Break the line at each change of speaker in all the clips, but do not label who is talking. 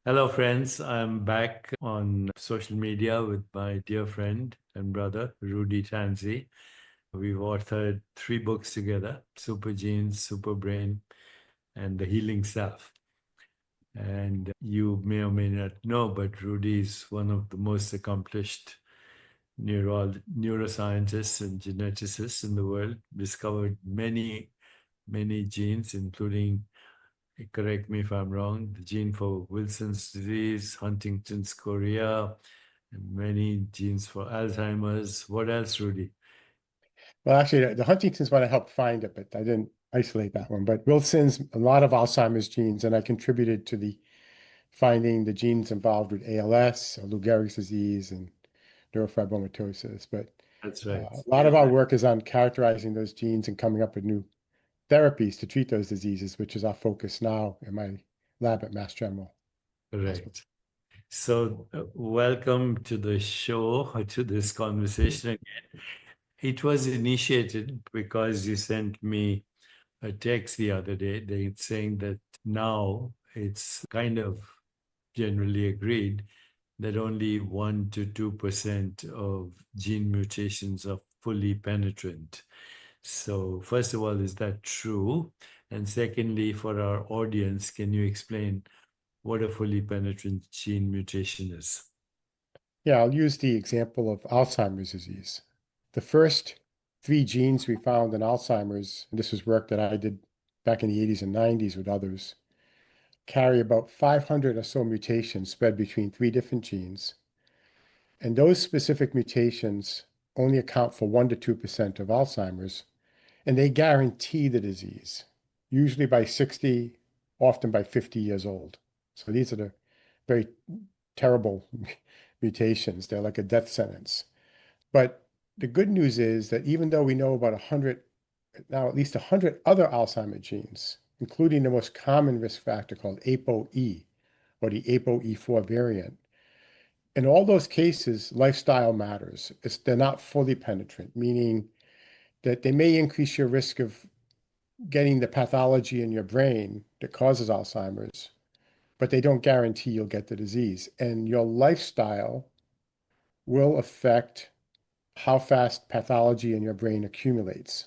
Hello, friends. I'm back on social media with my dear friend and brother, Rudy Tanzi. We've authored three books together: Super Genes, Super Brain, and The Healing Self. And you may or may not know, but Rudy is one of the most accomplished neuroscientists and geneticists in the world, discovered many genes, including, correct me if I'm wrong, the gene for Wilson's disease, Huntington's chorea, and many genes for Alzheimer's. What else, Rudy?
Well, actually, the Huntington's one I helped find it, but I didn't isolate that one. But Wilson's, a lot of Alzheimer's genes, and I contributed to the finding the genes involved with ALS, Lou Gehrig's disease, and neurofibromatosis. But
That's right.
a lot of our work is on characterizing those genes and coming up with new therapies to treat those diseases, which is our focus now in my lab at Mass General Hospital.
Correct. So, welcome to the show, to this conversation again. It was initiated because you sent me a text the other day saying that now it's kind of generally agreed that only 1 to 2% of gene mutations are fully penetrant. So, first of all, is that true? And secondly, for our audience, can you explain what a fully penetrant gene mutation is?
Yeah, I'll use the example of Alzheimer's disease. The first three genes we found in Alzheimer's, and this was work that I did back in the 80s and 90s with others, carry about 500 or so mutations spread between three different genes. And those specific mutations only account for 1 to 2% of Alzheimer's, and they guarantee the disease, usually by 60, often by 50 years old. So these are the very terrible mutations. They're like a death sentence. But the good news is that even though we know about 100, now at least 100 other Alzheimer genes, including the most common risk factor called ApoE or the ApoE4 variant, in all those cases, lifestyle matters. They're not fully penetrant, meaning that they may increase your risk of getting the pathology in your brain that causes Alzheimer's, but they don't guarantee you'll get the disease. And your lifestyle will affect how fast pathology in your brain accumulates.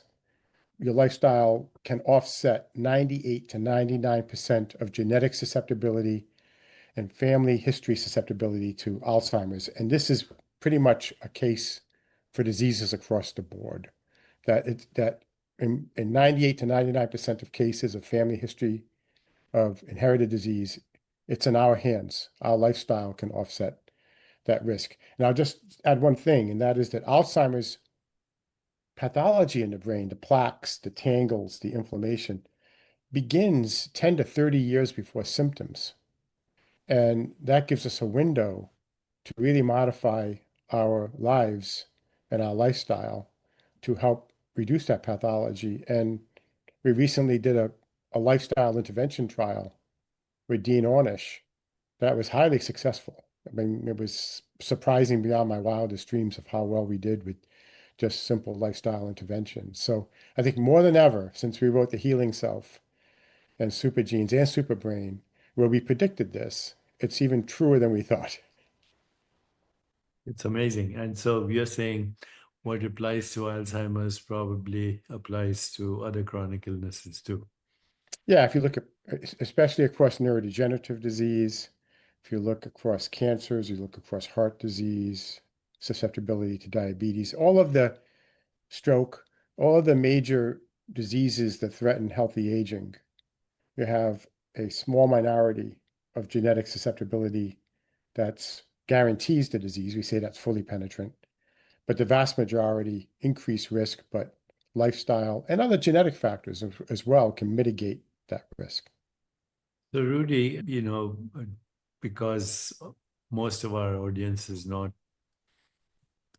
Your lifestyle can offset 98 to 99% of genetic susceptibility and family history susceptibility to Alzheimer's. And this is pretty much a case for diseases across the board. That in 98 to 99% of cases of family history of inherited disease, it's in our hands. Our lifestyle can offset that risk. And I'll just add one thing, and that is that Alzheimer's pathology in the brain, the plaques, the tangles, the inflammation, begins 10 to 30 years before symptoms. And that gives us a window to really modify our lives and our lifestyle to help reduce that pathology. And we recently did a lifestyle intervention trial with Dean Ornish that was highly successful. I mean, it was surprising beyond my wildest dreams of how well we did with just simple lifestyle interventions. So I think more than ever, since we wrote The Healing Self and Super Genes and Super Brain, where we predicted this, it's even truer than we thought.
It's amazing. And so you're saying what applies to Alzheimer's probably applies to other chronic illnesses too.
Yeah, if you look at, especially across neurodegenerative disease, if you look across cancers, you look across heart disease, susceptibility to diabetes, all of the stroke, all of the major diseases that threaten healthy aging, you have a small minority of genetic susceptibility that guarantees the disease. We say that's fully penetrant, but the vast majority increase risk, but lifestyle and other genetic factors as well can mitigate that risk.
So, Rudy, because most of our audience is not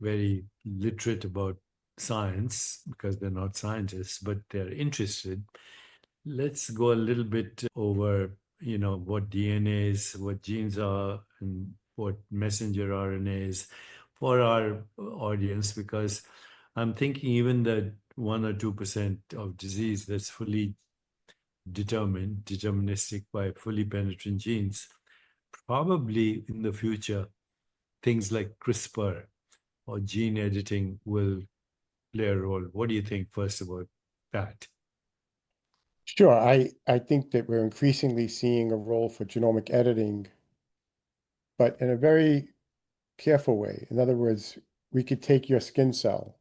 very literate about science because they're not scientists, but they're interested, let's go a little bit over, what DNA is, what genes are, and what messenger RNA is for our audience, because I'm thinking even that 1 or 2% of disease that's fully deterministic by fully penetrant genes probably in the future, things like CRISPR or gene editing will play a role. What do you think first about that?
Sure, I think that we're increasingly seeing a role for genomic editing, but in a very careful way. In other words, we could take your skin cell,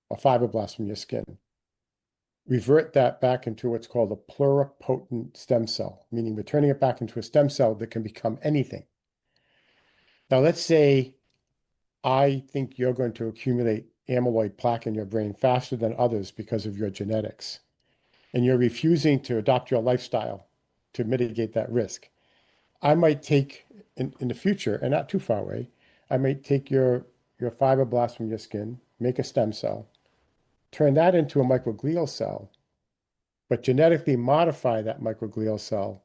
a fibroblast from your skin, revert that back into what's called a pluripotent stem cell, meaning we're turning it back into a stem cell that can become anything. Now, let's say I think you're going to accumulate amyloid plaque in your brain faster than others because of your genetics, and you're refusing to adopt your lifestyle to mitigate that risk. I might take in the future, and not too far away, I might take your fibroblast from your skin, make a stem cell, turn that into a microglial cell, but genetically modify that microglial cell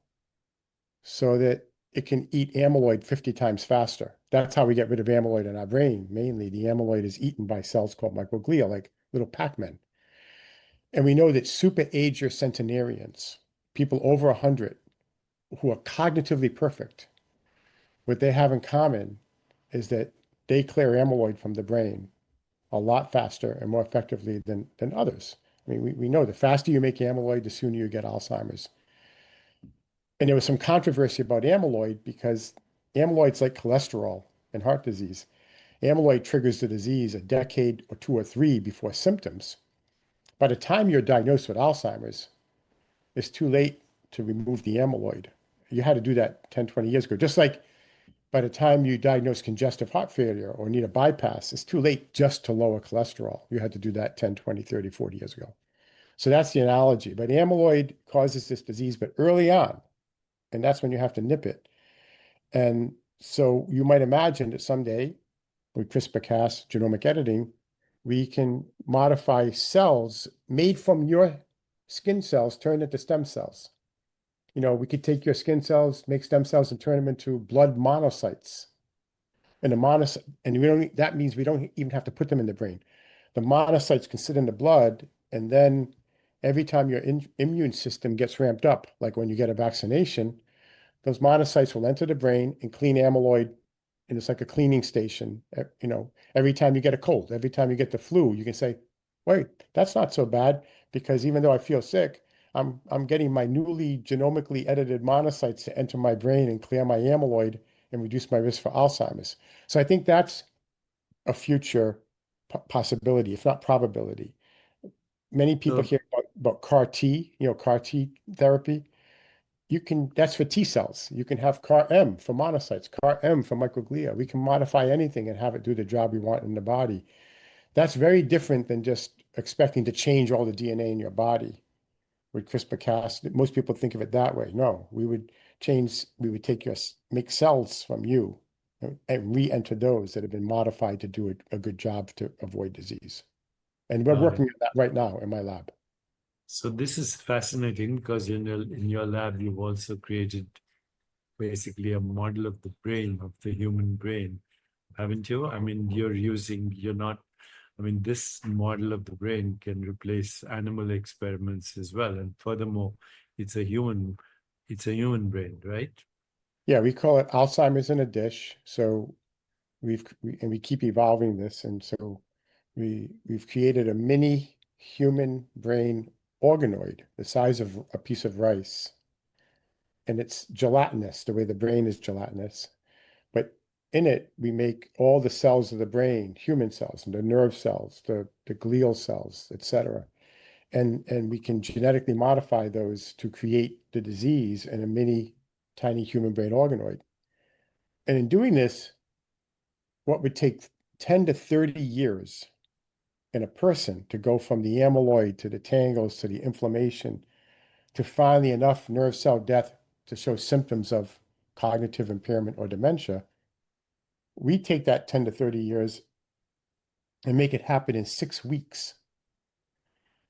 so that it can eat amyloid 50 times faster. That's how we get rid of amyloid in our brain. Mainly, the amyloid is eaten by cells called microglia, like little Pac-Men. And we know that super ager centenarians, people over 100 who are cognitively perfect, what they have in common is that they clear amyloid from the brain a lot faster and more effectively than others. I mean, we know the faster you make amyloid, the sooner you get Alzheimer's. And there was some controversy about amyloid because amyloid's like cholesterol in heart disease. Amyloid triggers the disease a decade or two or three before symptoms. By the time you're diagnosed with Alzheimer's, it's too late to remove the amyloid. You had to do that 10, 20 years ago. Just like by the time you diagnose congestive heart failure or need a bypass, it's too late just to lower cholesterol. You had to do that 10, 20, 30, 40 years ago. So that's the analogy. But amyloid causes this disease, but early on, and that's when you have to nip it. And so you might imagine that someday with CRISPR-Cas genomic editing, we can modify cells made from your skin cells turned into stem cells. You know, we could take your skin cells, make stem cells, and turn them into blood monocytes. And the monocyte, and we don't, that means we don't even have to put them in the brain. The monocytes can sit in the blood, and then every time your immune system gets ramped up, like when you get a vaccination, those monocytes will enter the brain and clean amyloid, and it's like a cleaning station. You know, every time you get a cold, every time you get the flu, you can say, wait, that's not so bad because even though I feel sick, I'm getting my newly genomically edited monocytes to enter my brain and clear my amyloid and reduce my risk for Alzheimer's. So I think that's a future possibility, if not probability. Many people
So,
hear about CAR T, you know, CAR T therapy. You can, that's for T cells. You can have CAR M for monocytes, CAR M for microglia. We can modify anything and have it do the job we want in the body. That's very different than just expecting to change all the DNA in your body with CRISPR-Cas. Most people think of it that way. No, we would take make cells from you and re-enter those that have been modified to do a good job to avoid disease. And we're
got it.
working on that right now in my lab.
So this is fascinating because in your lab, you've also created basically a model of the brain, of the human brain, haven't you? I mean, you're not, I mean, this model of the brain can replace animal experiments as well. And furthermore, it's a human, it's a human brain, right?
Yeah, we call it Alzheimer's in a dish. So we keep evolving this, and so we've created a mini human brain organoid the size of a piece of rice, and it's gelatinous the way the brain is gelatinous. But in it, we make all the cells of the brain, human cells, and the nerve cells, the glial cells, etc. And we can genetically modify those to create the disease in a mini tiny human brain organoid. And in doing this, what would take 10 to 30 years in a person to go from the amyloid to the tangles to the inflammation to finally enough nerve cell death to show symptoms of cognitive impairment or dementia, we take that 10 to 30 years and make it happen in 6 weeks.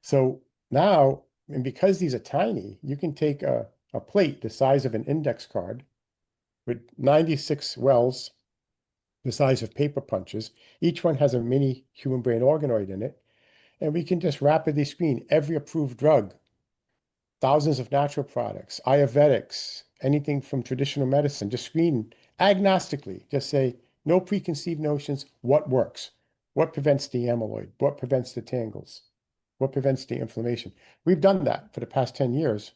So now, and because these are tiny, you can take a plate the size of an index card with 96 wells the size of paper punches. Each one has a mini human brain organoid in it. And we can just rapidly screen every approved drug, thousands of natural products, Ayurvedics, anything from traditional medicine. Just screen agnostically. Just say, no preconceived notions. What works? What prevents the amyloid? What prevents the tangles? What prevents the inflammation? We've done that for the past 10 years.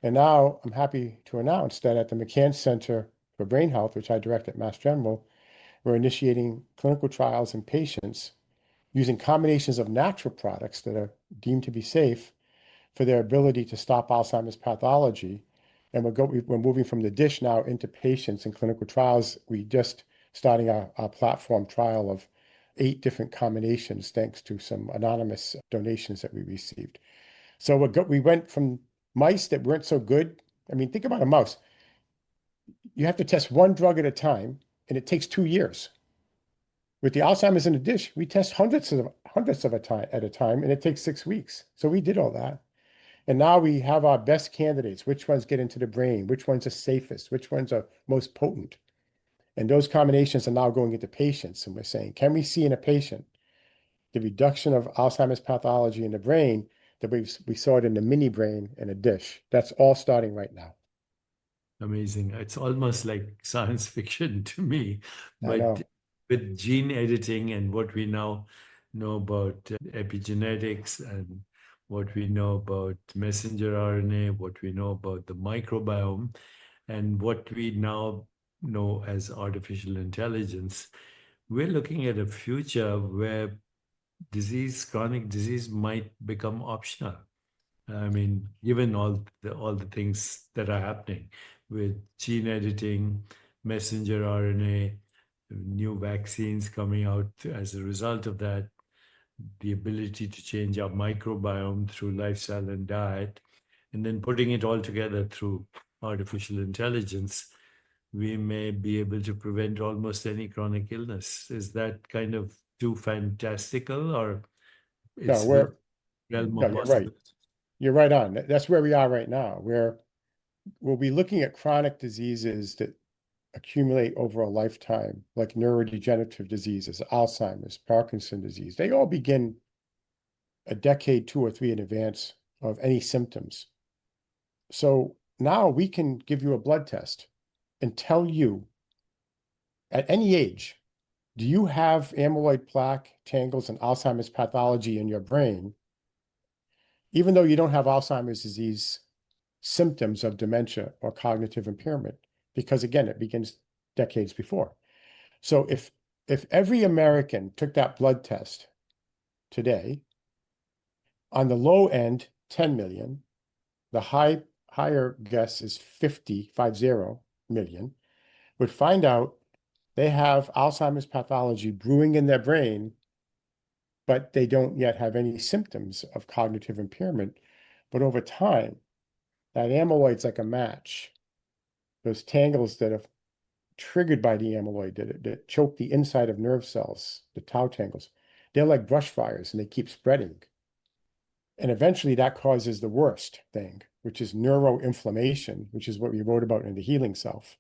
And now I'm happy to announce that at the McCann Center for Brain Health, which I direct at Mass General, we're initiating clinical trials in patients using combinations of natural products that are deemed to be safe for their ability to stop Alzheimer's pathology. And we're moving from the dish now into patients in clinical trials. We just starting our platform trial of 8 different combinations, thanks to some anonymous donations that we received. So we went from mice that weren't so good. I mean, think about a mouse. You have to test one drug at a time, and it takes 2 years. With the Alzheimer's in a dish, we test hundreds of a time at a time, and it takes 6 weeks. So we did all that. And now we have our best candidates, which ones get into the brain, which ones are safest, which ones are most potent. And those combinations are now going into patients. And we're saying, can we see in a patient the reduction of Alzheimer's pathology in the brain that we saw it in the mini brain in a dish? That's all starting right now.
Amazing. It's almost like science fiction to me,
I
but
know.
with gene editing and what we now know about epigenetics and what we know about messenger RNA, what we know about the microbiome, and what we now know as artificial intelligence, we're looking at a future where chronic disease might become optional. I mean, given all the things that are happening with gene editing, messenger RNA, new vaccines coming out as a result of that, the ability to change our microbiome through lifestyle and diet, and then putting it all together through artificial intelligence, we may be able to prevent almost any chronic illness. Is that kind of too fantastical, or
No,
it's within the realm
no,
of
you're right.
possibility?
You're right on. That's where we are right now, where we'll be looking at chronic diseases that accumulate over a lifetime, like neurodegenerative diseases, Alzheimer's, Parkinson's disease. They all begin a decade, 2 or 3 in advance of any symptoms. So now we can give you a blood test and tell you at any age, do you have amyloid plaque, tangles, and Alzheimer's pathology in your brain, even though you don't have Alzheimer's disease symptoms of dementia or cognitive impairment, because again, it begins decades before. So if every American took that blood test today, on the low end, 10 million, the higher guess is 50 million, would find out they have Alzheimer's pathology brewing in their brain, but they don't yet have any symptoms of cognitive impairment. But over time, that amyloid's like a match. Those tangles that are triggered by the amyloid that choke the inside of nerve cells, the tau tangles, they're like brush fires and they keep spreading. And eventually that causes the worst thing, which is neuroinflammation, which is what we wrote about in The Healing Self.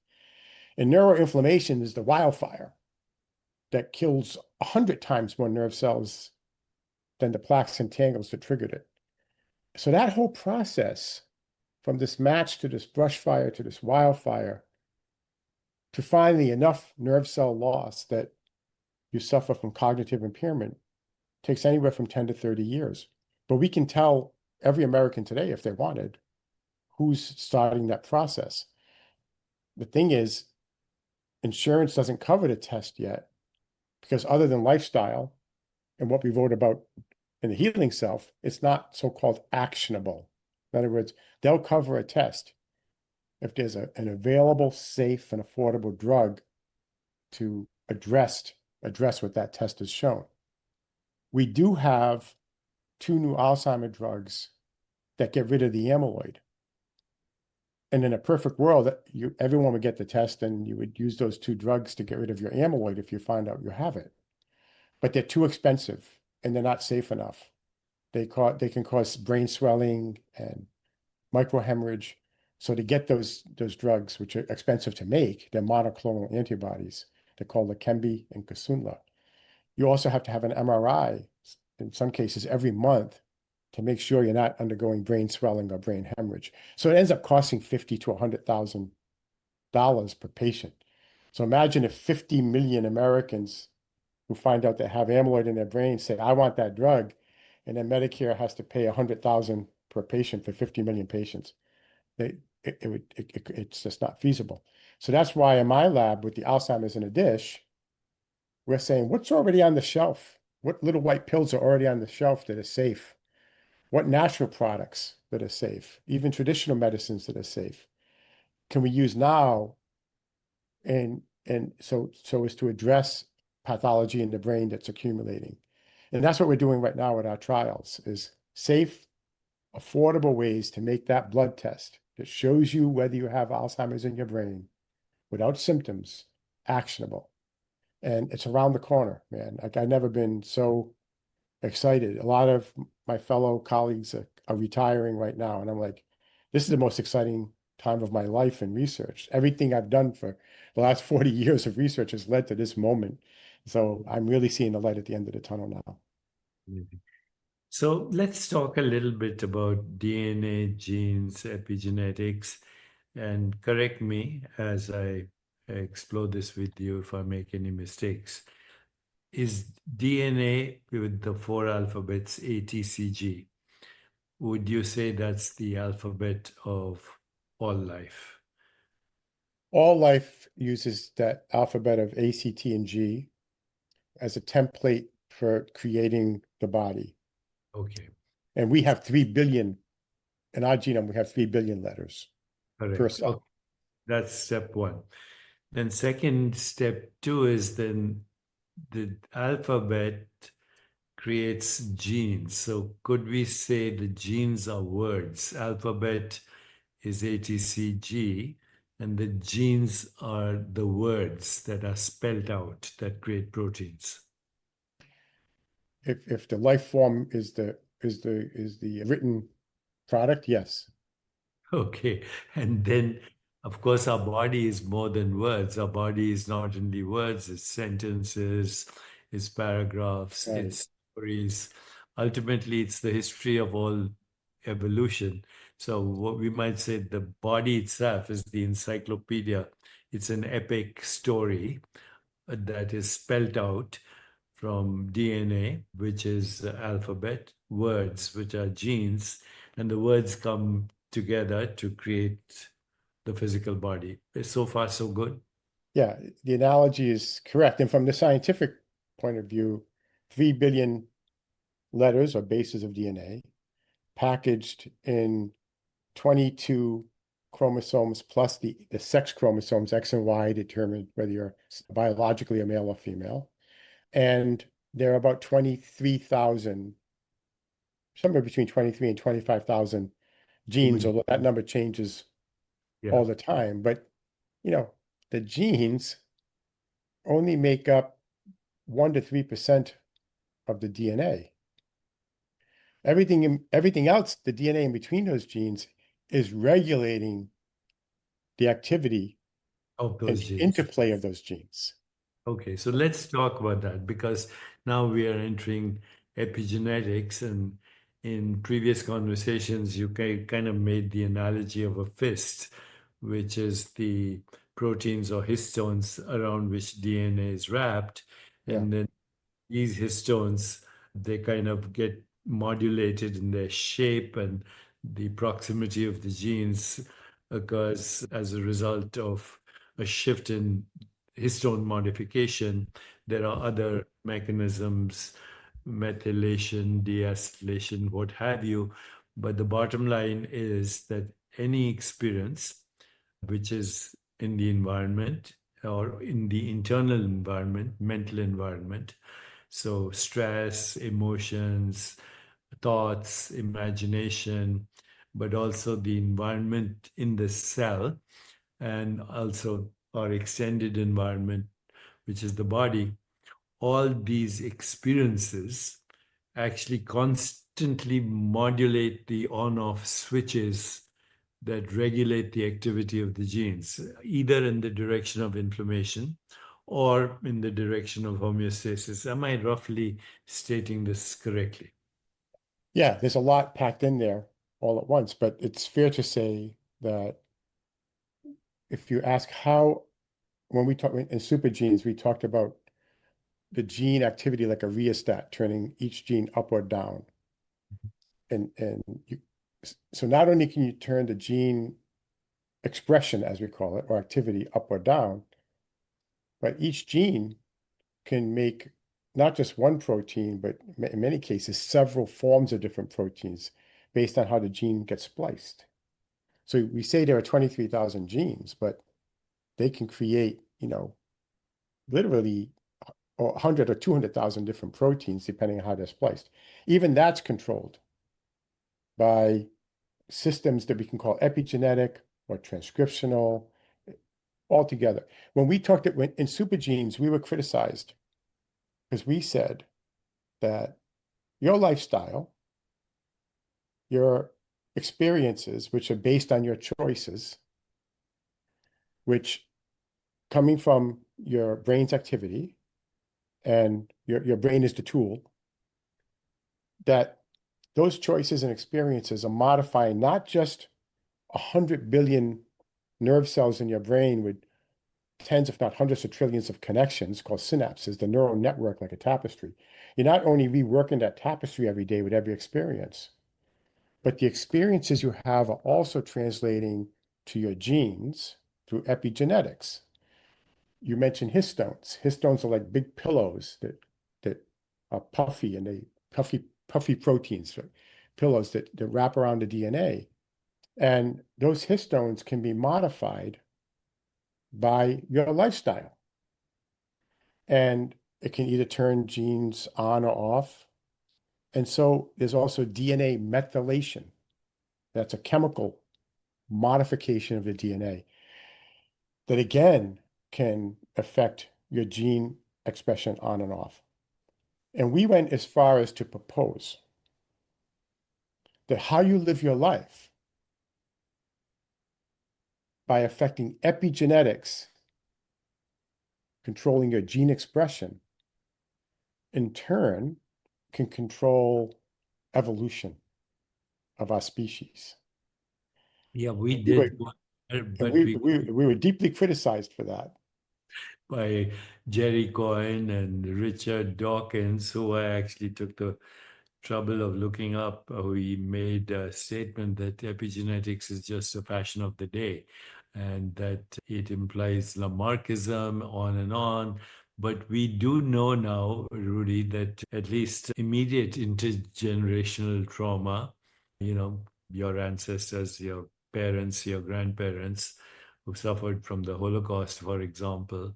And neuroinflammation is the wildfire that kills 100 times more nerve cells than the plaques and tangles that triggered it. So that whole process, from this match to this brush fire to this wildfire, to finally enough nerve cell loss that you suffer from cognitive impairment, takes anywhere from 10 to 30 years. But we can tell every American today, if they wanted, who's starting that process. The thing is, insurance doesn't cover the test yet, because other than lifestyle and what we wrote about in The Healing Self, it's not so-called actionable. In other words, they'll cover a test if there's an available, safe, and affordable drug to address what that test has shown. We do have 2 new Alzheimer drugs that get rid of the amyloid. And in a perfect world, everyone would get the test and you would use those 2 drugs to get rid of your amyloid if you find out you have it. But they're too expensive and they're not safe enough. They can cause brain swelling and microhemorrhage. So to get those drugs, which are expensive to make, they're monoclonal antibodies. They're called Leqembi and Kisunla. You also have to have an MRI, in some cases every month, to make sure you're not undergoing brain swelling or brain hemorrhage. So it ends up costing $50,000 to $100,000 per patient. So imagine if 50 million Americans who find out they have amyloid in their brain say, I want that drug, and then Medicare has to pay 100,000 per patient for 50 million patients. It's just not feasible. So that's why in my lab with the Alzheimer's in a dish, we're saying what's already on the shelf? What little white pills are already on the shelf that are safe? What natural products that are safe? Even traditional medicines that are safe can we use now and so as to address pathology in the brain that's accumulating. And that's what we're doing right now with our trials is safe, affordable ways to make that blood test that shows you whether you have Alzheimer's in your brain without symptoms actionable. And it's around the corner, man. Like I've never been so excited. A lot of my fellow colleagues are retiring right now. And I'm like, this is the most exciting time of my life in research. Everything I've done for the last 40 years of research has led to this moment. So I'm really seeing the light at the end of the tunnel now.
So let's talk a little bit about DNA, genes, epigenetics, and correct me as I explore this with you if I make any mistakes. Is DNA with the four alphabets ATCG? Would you say that's the alphabet of all life?
All life uses that alphabet of A, C, T, and G as a template for creating the body.
Okay,
And we have 3 billion, in our genome, we have 3 billion letters per
correct.
cell.
Okay, that's step one. Then second, step two is then the alphabet creates genes. So could we say the genes are words? Alphabet is ATCG, and the genes are the words that are spelled out that create proteins.
If the life form is the written product, yes.
Okay. And then, of course, our body is more than words. Our body is not only words, it's sentences, it's paragraphs,
Right.
it's stories. Ultimately, it's the history of all evolution. So, what we might say the body itself is the encyclopedia. It's an epic story that is spelled out from DNA, which is the alphabet, words, which are genes, and the words come together to create the physical body. So far, so good.
Yeah, the analogy is correct. And from the scientific point of view, 3 billion letters or bases of DNA packaged in 22 chromosomes plus the sex chromosomes, X and Y, determine whether you're biologically a male or female. And there are about 23,000, somewhere between 23 and 25,000 genes,
Human.
although that number changes
Yeah.
all the time. But, you know, the genes only make up 1 to 3% of the DNA. Everything else, the DNA in between those genes, is regulating the activity
Of
and
those
the
genes.
interplay of those genes.
Okay, so let's talk about that because now we are entering epigenetics, and in previous conversations, you kind of made the analogy of a fist, which is the proteins or histones around which DNA is wrapped,
Yeah.
and then these histones they kind of get modulated in their shape, and the proximity of the genes occurs as a result of a shift in histone modification. There are other mechanisms, methylation, deacetylation, what have you, but the bottom line is that any experience which is in the environment or in the internal environment, mental environment, so stress, emotions, thoughts, imagination, but also the environment in the cell and also our extended environment, which is the body. All these experiences actually constantly modulate the on off switches that regulate the activity of the genes, either in the direction of inflammation or in the direction of homeostasis. Am I roughly stating this correctly?
Yeah, there's a lot packed in there all at once, but it's fair to say that if you ask how, when we talk in super genes, we talked about the gene activity like a rheostat, turning each gene up or down. And so not only can you turn the gene expression, as we call it, or activity up or down, but each gene can make not just one protein, but in many cases, several forms of different proteins based on how the gene gets spliced. So we say there are 23,000 genes, but they can create, literally 100 or 200,000 different proteins, depending on how they're spliced. Even that's controlled by systems that we can call epigenetic or transcriptional altogether. When we talked in supergenes, we were criticized because we said that your lifestyle, your experiences, which are based on your choices, which coming from your brain's activity, and your brain is the tool, that those choices and experiences are modifying not just 100 billion nerve cells in your brain with tens, if not hundreds of trillions of connections called synapses, the neural network like a tapestry. You're not only reworking that tapestry every day with every experience, but the experiences you have are also translating to your genes through epigenetics. You mentioned histones. Histones are like big pillows that are puffy, and they puffy proteins, right? Pillows that wrap around the DNA. And those histones can be modified by your lifestyle. And it can either turn genes on or off. And so there's also DNA methylation. That's a chemical modification of the DNA that again can affect your gene expression on and off. And we went as far as to propose that how you live your life by affecting epigenetics, controlling your gene expression, in turn can control evolution of our species.
Yeah, we
We were,
did go there,
and
but we
we were deeply criticized for that.
by Jerry Coyne and Richard Dawkins, who I actually took the trouble of looking up. He made a statement that epigenetics is just a fashion of the day and that it implies Lamarckism, on and on. But we do know now, Rudy, that at least immediate intergenerational trauma, your ancestors, your parents, your grandparents who suffered from the Holocaust, for example,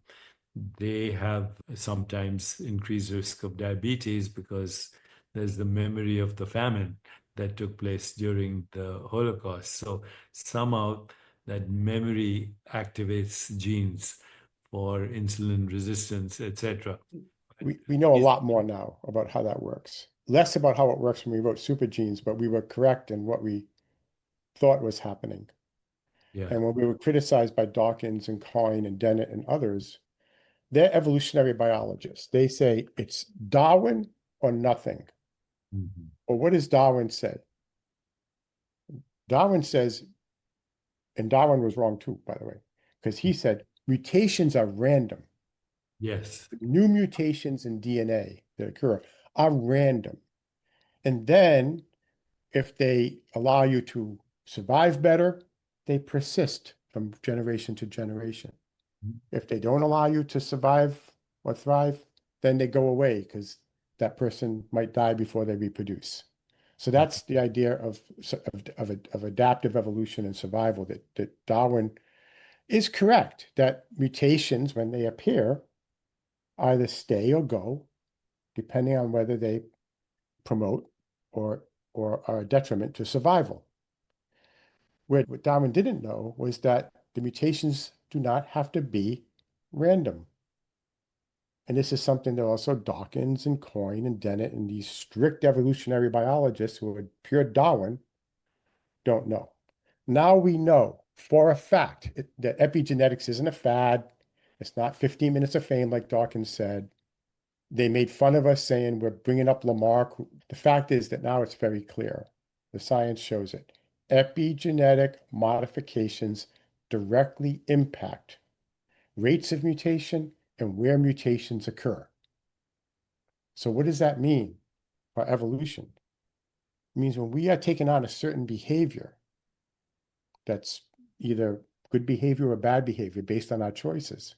they have sometimes increased risk of diabetes because there's the memory of the famine that took place during the Holocaust. So somehow that memory activates genes for insulin resistance, etc.
We know a lot more now about how that works. Less about how it works when we wrote super genes, but we were correct in what we thought was happening.
Yeah.
And when we were criticized by Dawkins and Coyne and Dennett and others, they're evolutionary biologists. They say it's Darwin or nothing.
Mhm.
Or what does Darwin say? Darwin says, and Darwin was wrong too, by the way, because he said mutations are random.
Yes.
New mutations in DNA that occur are random. And then if they allow you to survive better, they persist from generation to generation. If they don't allow you to survive or thrive, then they go away because that person might die before they reproduce. So that's the idea of adaptive evolution and survival that Darwin is correct, that mutations, when they appear, either stay or go, depending on whether they promote or are a detriment to survival. What Darwin didn't know was that the mutations do not have to be random. And this is something that also Dawkins and Coyne and Dennett and these strict evolutionary biologists who are pure Darwin don't know. Now we know for a fact that epigenetics isn't a fad. It's not 15 minutes of fame like Dawkins said. They made fun of us saying we're bringing up Lamarck. The fact is that now it's very clear. The science shows it. Epigenetic modifications directly impact rates of mutation and where mutations occur. So what does that mean for evolution? It means when we are taking on a certain behavior that's either good behavior or bad behavior based on our choices,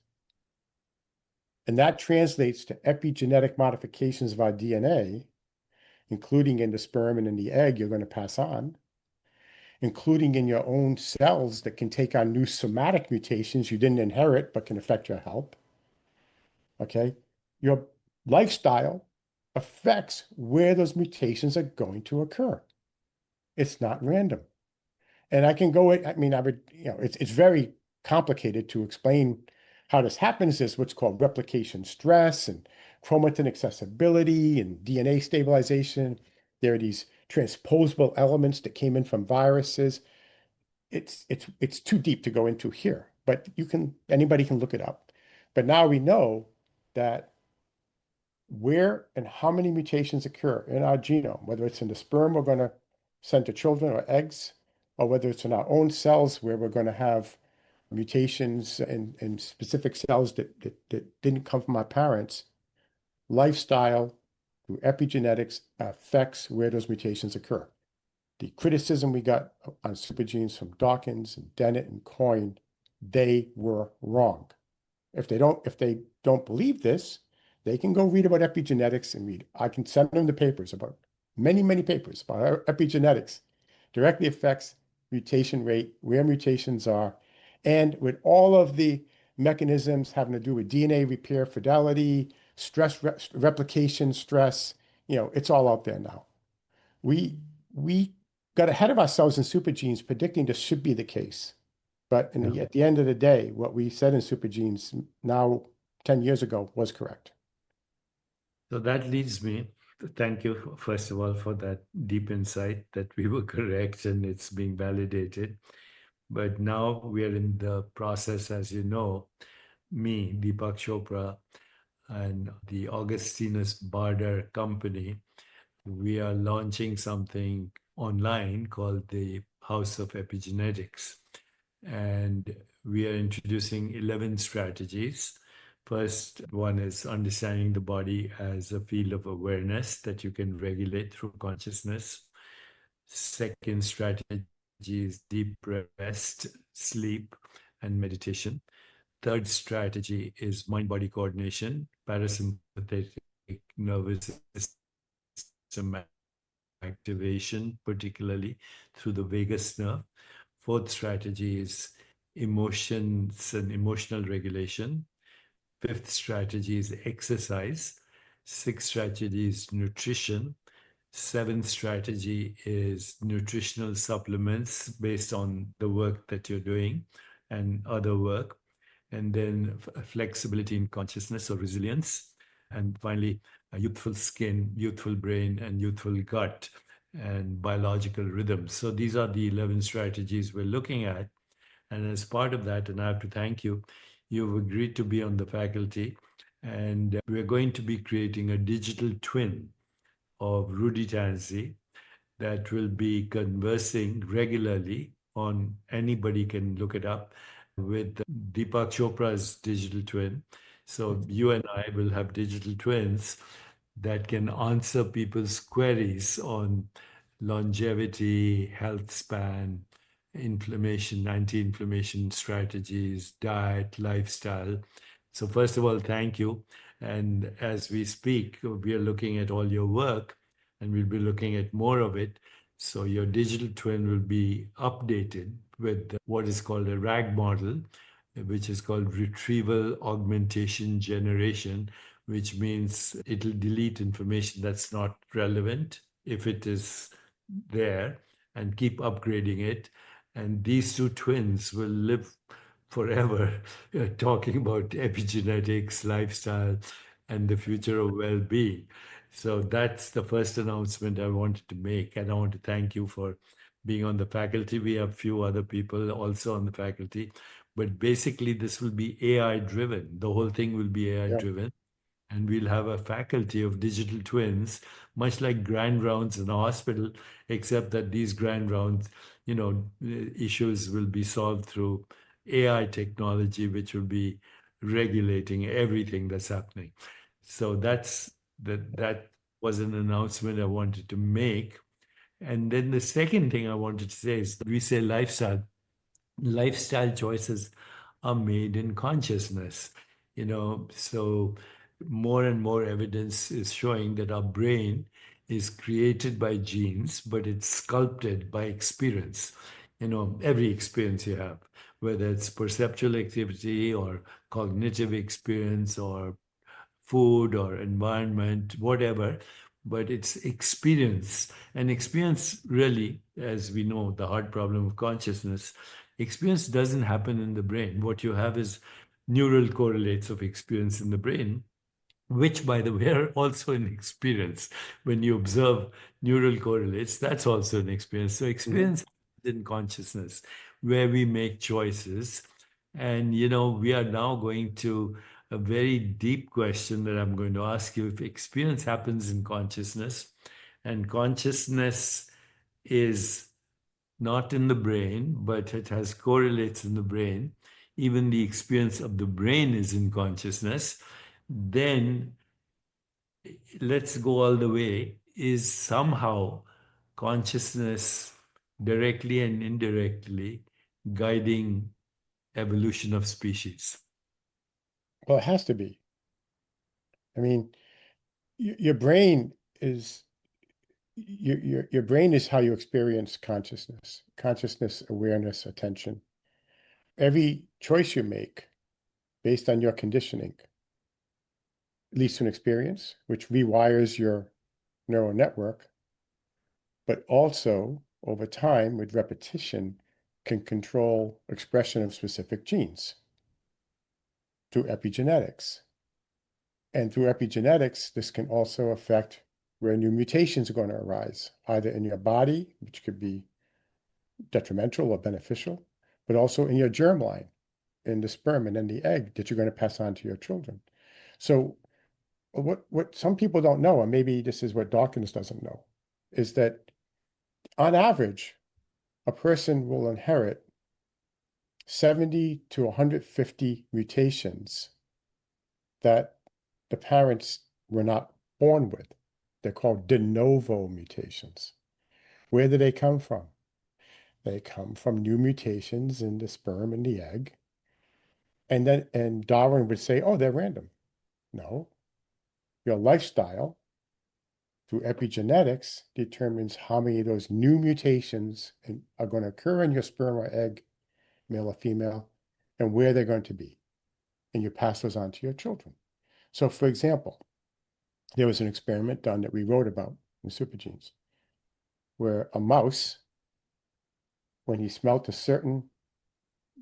and that translates to epigenetic modifications of our DNA, including in the sperm and in the egg you're going to pass on, including in your own cells that can take on new somatic mutations you didn't inherit but can affect your health. Okay? Your lifestyle affects where those mutations are going to occur. It's not random. And I can go, I mean, I would, it's very complicated to explain how this happens. There's what's called replication stress and chromatin accessibility and DNA stabilization. There are these transposable elements that came in from viruses. It's too deep to go into here, but anybody can look it up. But now we know that where and how many mutations occur in our genome, whether it's in the sperm we're going to send to children or eggs, or whether it's in our own cells where we're going to have mutations in specific cells that didn't come from our parents, lifestyle through epigenetics affects where those mutations occur. The criticism we got on supergenes from Dawkins and Dennett and Coyne, they were wrong. If they don't believe this, they can go read about epigenetics and read. I can send them the papers about many, many papers about how epigenetics directly affects mutation rate, where mutations are, and with all of the mechanisms having to do with DNA repair fidelity, stress replication stress, it's all out there now. We got ahead of ourselves in supergenes predicting this should be the case. But at the end of the day, what we said in supergenes now 10 years ago was correct.
So that leads me to thank you, first of all, for that deep insight that we were correct and it's being validated. But now we are in the process, as you know, me, Deepak Chopra, and the Augustinus Barder Company, we are launching something online called the House of Epigenetics. And we are introducing 11 strategies. First one is understanding the body as a field of awareness that you can regulate through consciousness. Second strategy is deep rest, sleep, and meditation. Third strategy is mind-body coordination, parasympathetic nervous system activation, particularly through the vagus nerve. Fourth strategy is emotions and emotional regulation. Fifth strategy is exercise. Sixth strategy is nutrition. Seventh strategy is nutritional supplements based on the work that you're doing and other work. And then flexibility in consciousness or resilience. And finally, a youthful skin, youthful brain, and youthful gut and biological rhythms. So these are the 11 strategies we're looking at. And as part of that, and I have to thank you, you've agreed to be on the faculty. And we're going to be creating a digital twin of Rudy Tanzi that will be conversing regularly on, anybody can look it up, with Deepak Chopra's digital twin. So you and I will have digital twins that can answer people's queries on longevity, health span, inflammation, anti-inflammation strategies, diet, lifestyle. So first of all, thank you. And as we speak, we are looking at all your work and we'll be looking at more of it. So your digital twin will be updated with what is called a RAG model, which is called retrieval augmentation generation, which means it'll delete information that's not relevant if it is there and keep upgrading it. And these two twins will live forever talking about epigenetics, lifestyle, and the future of well-being. So that's the first announcement I wanted to make. And I want to thank you for being on the faculty. We have a few other people also on the faculty. But basically, this will be AI driven. The whole thing will be AI driven. And we'll have a faculty of digital twins, much like grand rounds in a hospital, except that these grand rounds, issues will be solved through AI technology, which will be regulating everything that's happening. So that was an announcement I wanted to make. And then the second thing I wanted to say is we say lifestyle choices are made in consciousness, so more and more evidence is showing that our brain is created by genes, but it's sculpted by experience, every experience you have, whether it's perceptual activity or cognitive experience or food or environment, whatever, but it's experience. And experience really, as we know, the hard problem of consciousness, experience doesn't happen in the brain. What you have is neural correlates of experience in the brain, which, by the way, are also an experience. When you observe neural correlates, that's also an experience. So
Mhm.
experience in consciousness, where we make choices. And, we are now going to a very deep question that I'm going to ask you. If experience happens in consciousness, and consciousness is not in the brain, but it has correlates in the brain, even the experience of the brain is in consciousness, then let's go all the way. Is somehow consciousness directly and indirectly guiding evolution of species?
Well, it has to be. I mean, your brain is your brain is how you experience consciousness, awareness, attention. Every choice you make based on your conditioning leads to an experience, which rewires your neural network, but also over time with repetition can control expression of specific genes through epigenetics. And through epigenetics, this can also affect where new mutations are going to arise, either in your body, which could be detrimental or beneficial, but also in your germline, in the sperm and in the egg that you're going to pass on to your children. So what some people don't know, and maybe this is what Dawkins doesn't know, is that on average, a person will inherit 70 to 150 mutations that the parents were not born with. They're called de novo mutations. Where do they come from? They come from new mutations in the sperm and the egg. And Darwin would say, oh, they're random. No, your lifestyle through epigenetics determines how many of those new mutations are going to occur in your sperm or egg, male or female, and where they're going to be. And you pass those on to your children. So, for example, there was an experiment done that we wrote about in Supergenes, where a mouse, when he smelt a certain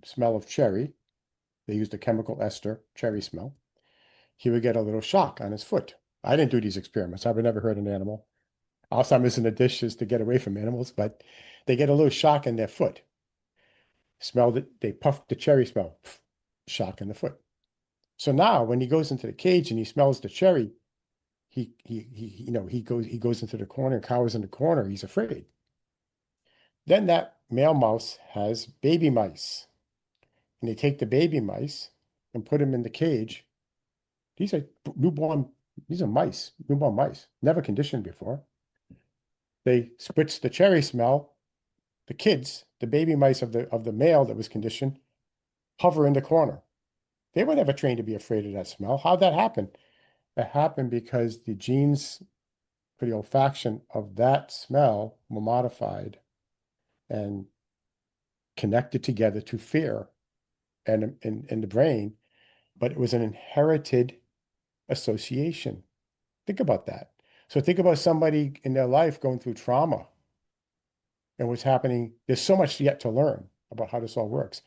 smell of cherry, they used a chemical ester, cherry smell, he would get a little shock on his foot. I didn't do these experiments. I've never hurt an animal. Alzheimer's in the dish is to get away from animals, but they get a little shock in their foot. Smelled it, they puffed the cherry smell, shock in the foot. So now when he goes into the cage and he smells the cherry, he goes into the corner, cowers in the corner, he's afraid. Then that male mouse has baby mice. And they take the baby mice and put them in the cage. These are newborn, these are mice, newborn mice, never conditioned before. They spritz the cherry smell. The kids, the baby mice of the male that was conditioned, hover in the corner. They were never trained to be afraid of that smell. How'd that happen? It happened because the genes for the olfaction of that smell were modified and connected together to fear and in the brain, but it was an inherited association. Think about that. So think about somebody in their life going through trauma and what's happening. There's so much yet to learn about how this all works,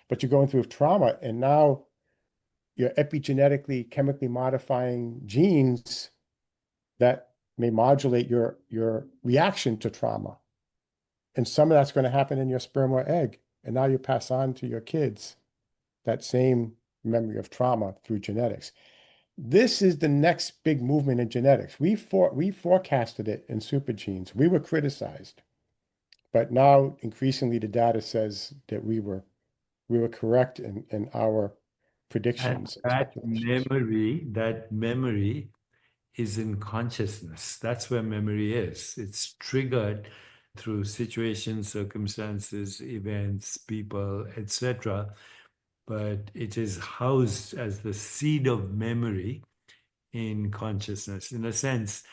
but you're going through trauma and now you're epigenetically, chemically modifying genes that may modulate your reaction to trauma. And some of that's going to happen in your sperm or egg. And now you pass on to your kids that same memory of trauma through genetics. This is the next big movement in genetics. We forecasted it in supergenes. We were criticized, but now increasingly the data says that we were correct in our
And
predictions and
that
speculations.
memory is in consciousness. That's where memory is. It's triggered through situations, circumstances, events, people, etc. But it is housed as the seed of memory in consciousness. In a sense,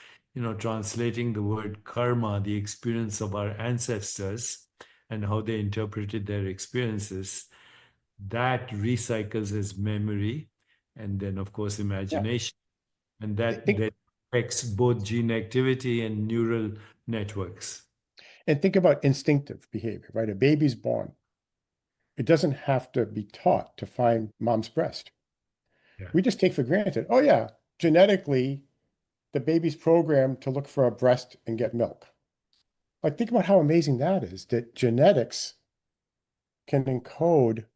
translating the word karma, the experience of our ancestors and how they interpreted their experiences, that recycles as memory, and then, of course,
Yeah.
imagination. And
Think,
that affects both gene activity and neural networks.
and think about instinctive behavior, right? A baby's born. It doesn't have to be taught to find mom's breast.
Yeah.
We just take for granted, oh yeah, genetically, the baby's programmed to look for a breast and get milk. Like, think about how amazing that is, that genetics can encode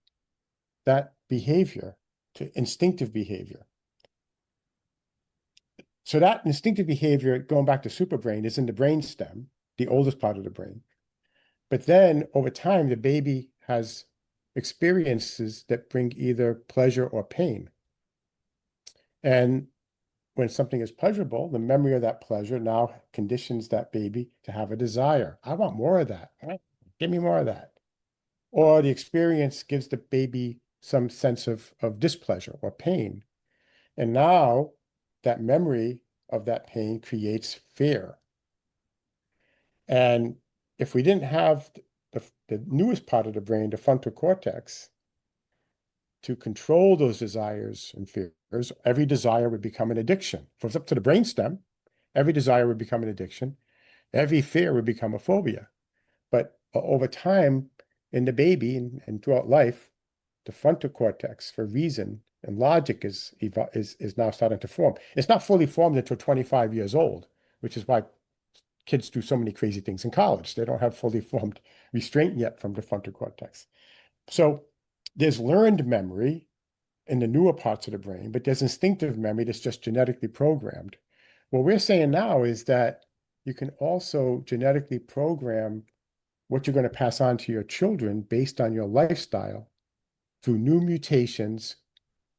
that behavior to instinctive behavior. So that instinctive behavior, going back to superbrain, is in the brain stem, the oldest part of the brain. But then over time, the baby has experiences that bring either pleasure or pain. And when something is pleasurable, the memory of that pleasure now conditions that baby to have a desire. I want more of that. Give me more of that. Or the experience gives the baby some sense of displeasure or pain. And now that memory of that pain creates fear. And if we didn't have the newest part of the brain, the frontal cortex, to control those desires and fears, every desire would become an addiction. If it was up to the brainstem, every desire would become an addiction. Every fear would become a phobia. But over time, in the baby and throughout life, the frontal cortex for reason and logic is now starting to form. It's not fully formed until 25 years old, which is why kids do so many crazy things in college. They don't have fully formed restraint yet from the frontal cortex. So there's learned memory in the newer parts of the brain, but there's instinctive memory that's just genetically programmed. What we're saying now is that you can also genetically program what you're going to pass on to your children based on your lifestyle through new mutations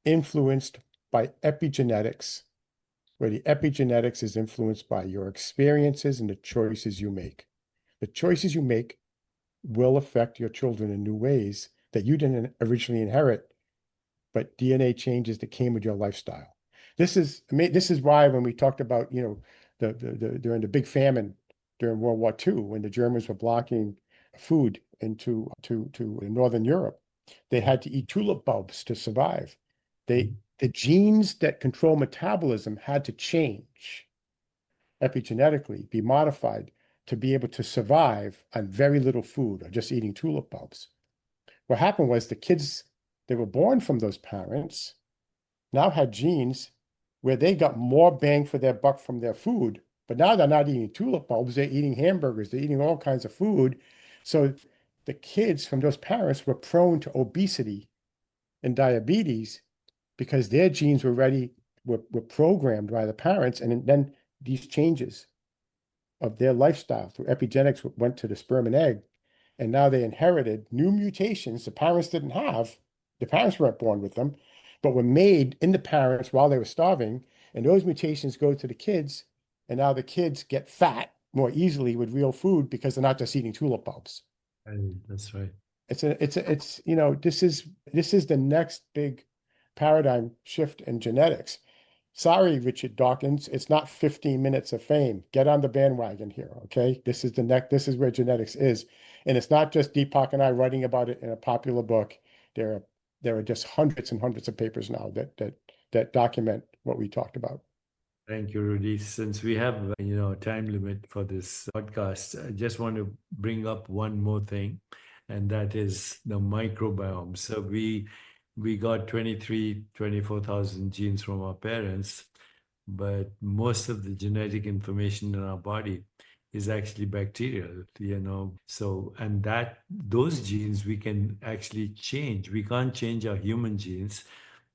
influenced by epigenetics, where the epigenetics is influenced by your experiences and the choices you make. The choices you make will affect your children in new ways that you didn't originally inherit, but DNA changes that came with your lifestyle. This is why when we talked about, during the big famine during World War II, when the Germans were blocking food into to Northern Europe, they had to eat tulip bulbs to survive. The genes that control metabolism had to change epigenetically, be modified to be able to survive on very little food or just eating tulip bulbs. What happened was the kids that were born from those parents now had genes where they got more bang for their buck from their food. But now they're not eating tulip bulbs, they're eating hamburgers, they're eating all kinds of food. So the kids from those parents were prone to obesity and diabetes because their genes were programmed by the parents. And then these changes of their lifestyle through epigenetics went to the sperm and egg. And now they inherited new mutations the parents didn't have. The parents weren't born with them, but were made in the parents while they were starving. And those mutations go to the kids. And now the kids get fat more easily with real food because they're not just eating tulip bulbs.
That's right.
This is the next big paradigm shift in genetics. Sorry, Richard Dawkins, it's not 15 minutes of fame. Get on the bandwagon here, okay? This is where genetics is. And it's not just Deepak and I writing about it in a popular book. There are just hundreds and hundreds of papers now that document what we talked about.
Thank you, Rudy. Since we have, time limit for this podcast, I just want to bring up one more thing, and that is the microbiome. So we got 24,000 genes from our parents, but most of the genetic information in our body is actually bacterial. So, and those genes we can actually change. We can't change our human genes,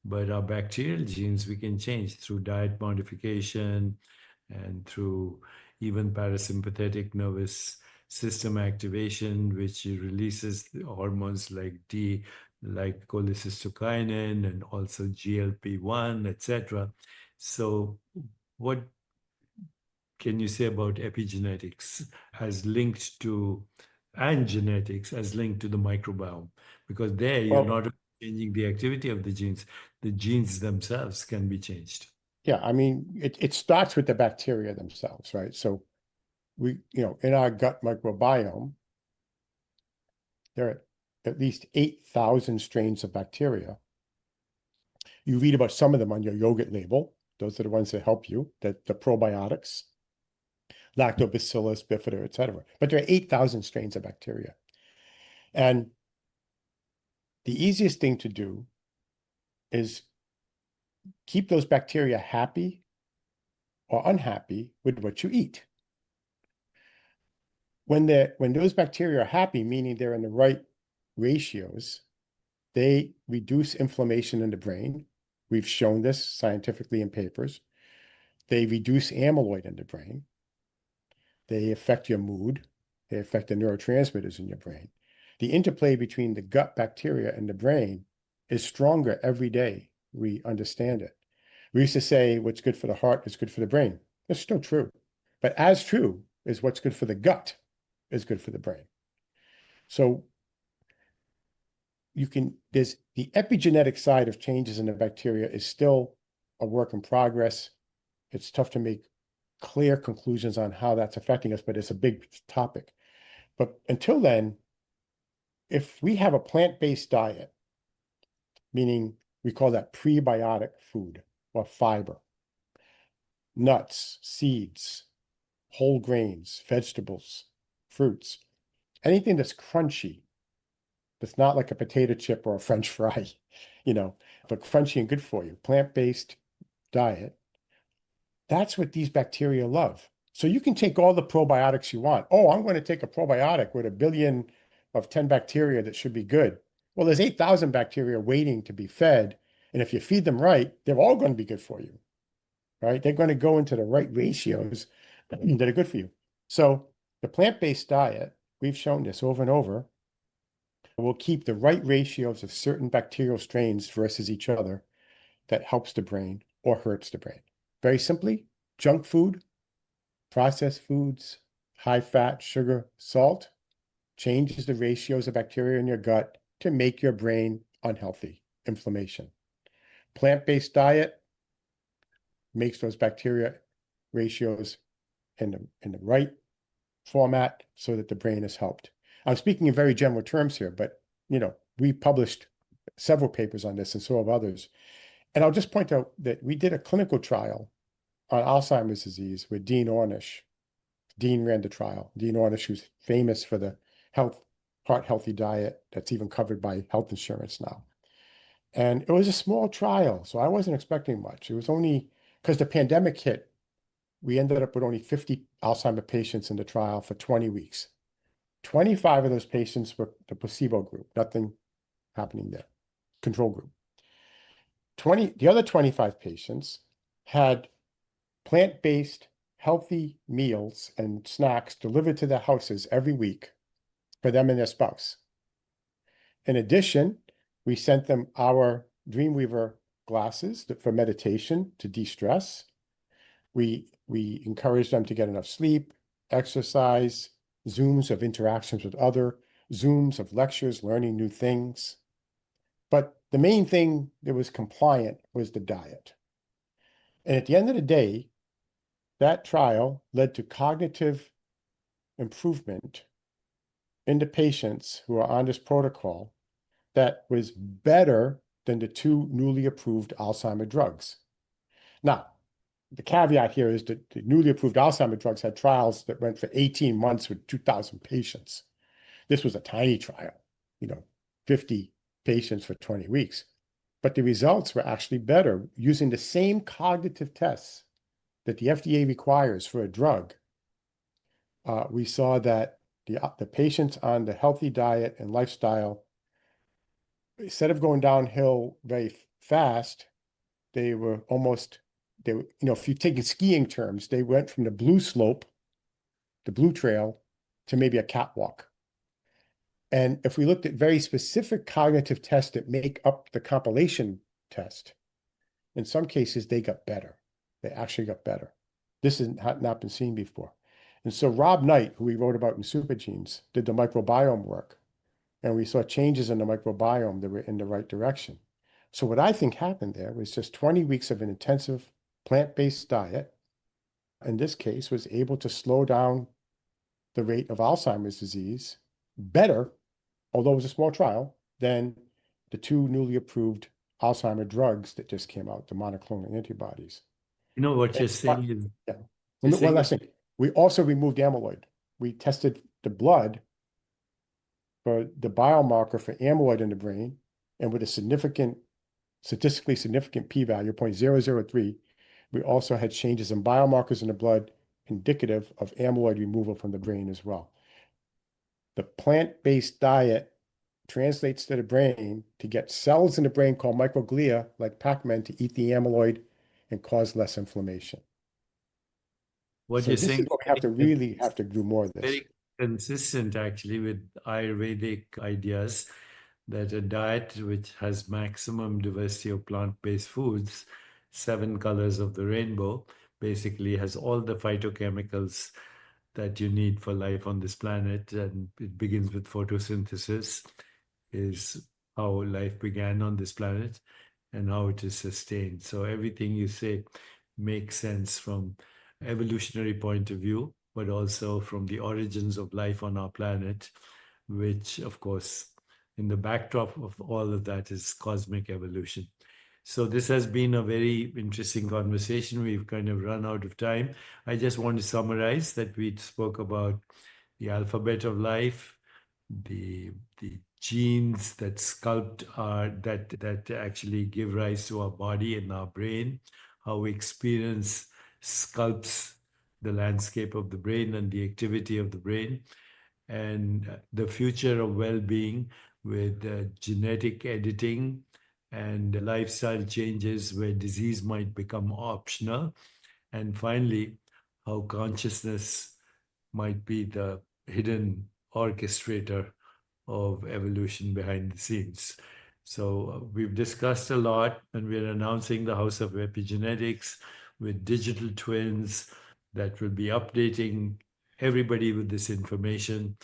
But our bacterial genes we can change through diet modification and through even parasympathetic nervous system activation, which releases the hormones like cholecystokinin and also GLP-1, etc. So, what can you say about epigenetics as linked to and genetics as linked to the microbiome? Because there you're
Well,
not changing the activity of the genes themselves can be changed.
yeah, I mean, it starts with the bacteria themselves, right? So in our gut microbiome, there are at least 8,000 strains of bacteria. You read about some of them on your yogurt label. Those are the ones that help you, the probiotics, lactobacillus, bifida, etc. But there are 8,000 strains of bacteria. And the easiest thing to do is keep those bacteria happy or unhappy with what you eat. When those bacteria are happy, meaning they're in the right ratios, they reduce inflammation in the brain. We've shown this scientifically in papers. They reduce amyloid in the brain. They affect your mood. They affect the neurotransmitters in your brain. The interplay between the gut bacteria and the brain is stronger every day. We understand it. We used to say what's good for the heart is good for the brain. That's still true. But as true is what's good for the gut is good for the brain. So there's the epigenetic side of changes in the bacteria is still a work in progress. It's tough to make clear conclusions on how that's affecting us, but it's a big topic. But until then, if we have a plant-based diet, meaning we call that prebiotic food or fiber, nuts, seeds, whole grains, vegetables, fruits, anything that's crunchy, that's not like a potato chip or a French fry, but crunchy and good for you, plant-based diet, that's what these bacteria love. So you can take all the probiotics you want. Oh, I'm going to take a probiotic with 1 billion of 10 bacteria that should be good. Well, there's 8,000 bacteria waiting to be fed. And if you feed them right, they're all going to be good for you, right? They're going to go into the right ratios that are good for you. So the plant-based diet, we've shown this over and over, will keep the right ratios of certain bacterial strains versus each other that helps the brain or hurts the brain. Very simply, junk food, processed foods, high fat, sugar, salt changes the ratios of bacteria in your gut to make your brain unhealthy, inflammation. Plant-based diet makes those bacteria ratios in the right format so that the brain is helped. I'm speaking in very general terms here, but we published several papers on this and so have others. And I'll just point out that we did a clinical trial on Alzheimer's disease with Dean Ornish. Dean ran the trial. Dean Ornish, who's famous for the heart healthy diet that's even covered by health insurance now. And it was a small trial, so I wasn't expecting much. It was only because the pandemic hit, we ended up with only 50 Alzheimer patients in the trial for 20 weeks. 25 of those patients were the placebo group, nothing happening there, control group. The other 25 patients had plant-based healthy meals and snacks delivered to their houses every week for them and their spouse. In addition, we sent them our Dreamweaver glasses for meditation to de-stress. We encouraged them to get enough sleep, exercise, Zooms of interactions with other, Zooms of lectures, learning new things. But the main thing that was compliant was the diet. And at the end of the day, that trial led to cognitive improvement in the patients who are on this protocol that was better than the 2 newly approved Alzheimer drugs. Now, the caveat here is that the newly approved Alzheimer drugs had trials that went for 18 months with 2,000 patients. This was a tiny trial, 50 patients for 20 weeks. But the results were actually better using the same cognitive tests that the FDA requires for a drug. We saw that the patients on the healthy diet and lifestyle, instead of going downhill very fast, they were almost, if you're taking skiing terms, they went from the blue slope, the blue trail, to maybe a catwalk. And if we looked at very specific cognitive tests that make up the compilation test, in some cases, they got better. They actually got better. This had not been seen before. And so Rob Knight, who we wrote about in Supergenes, did the microbiome work. And we saw changes in the microbiome that were in the right direction. So what I think happened there was just 20 weeks of an intensive plant-based diet, in this case, was able to slow down the rate of Alzheimer's disease better, although it was a small trial, than the two newly approved Alzheimer drugs that just came out, the monoclonal antibodies.
You know what
And,
you're saying is
yeah.
you're
One
saying
last thing. We also removed amyloid. We tested the blood for the biomarker for amyloid in the brain, and with a statistically significant p-value, 0.003, we also had changes in biomarkers in the blood indicative of amyloid removal from the brain as well. The plant-based diet translates to the brain to get cells in the brain called microglia, like Pac-Man, to eat the amyloid and cause less inflammation.
what
So
you're
this is
saying
what we have to really have to do more of this.
very consistent actually with Ayurvedic ideas that a diet which has maximum diversity of plant-based foods, 7 colors of the rainbow, basically has all the phytochemicals that you need for life on this planet. And it begins with photosynthesis, is how life began on this planet and how it is sustained. So everything you say makes sense from evolutionary point of view, but also from the origins of life on our planet, which of course in the backdrop of all of that is cosmic evolution. So this has been a very interesting conversation. We've kind of run out of time. I just want to summarize that we spoke about the alphabet of life, the genes that sculpt our that actually give rise to our body and our brain, how experience sculpts the landscape of the brain and the activity of the brain, and the future of well-being with genetic editing and lifestyle changes where disease might become optional. And finally, how consciousness might be the hidden orchestrator of evolution behind the scenes. So we've discussed a lot, and we're announcing the House of Epigenetics with digital twins that will be updating everybody with this information.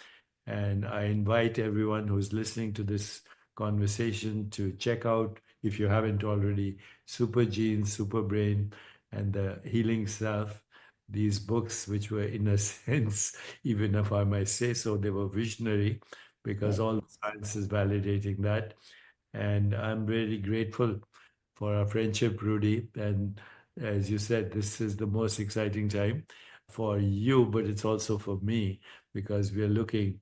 And I invite everyone who's listening to this conversation to check out, if you haven't already, Super Genes, Super Brain, and the Healing Self. These books, which were in a sense, even if I might say so, they were visionary because all the science is validating that. And I'm really grateful for our friendship, Rudy. And as you said, this is the most exciting time for you, but it's also for me because we are looking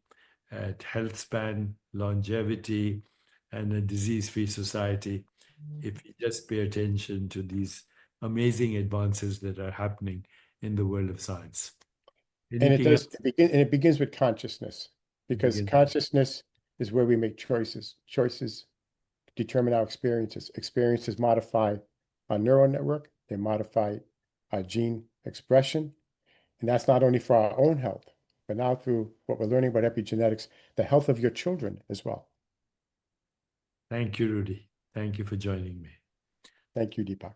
at health span, longevity, and a disease-free society if you just pay attention to these amazing advances that are happening in the world of science.
And
Anything else?
it begins with consciousness, because
Begin?
consciousness is where we make choices. Choices determine our experiences. Experiences modify our neural network, they modify our gene expression. And that's not only for our own health, but now through what we're learning about epigenetics, the health of your children as well.
Thank you, Rudy. Thank you for joining me.
Thank you, Deepak.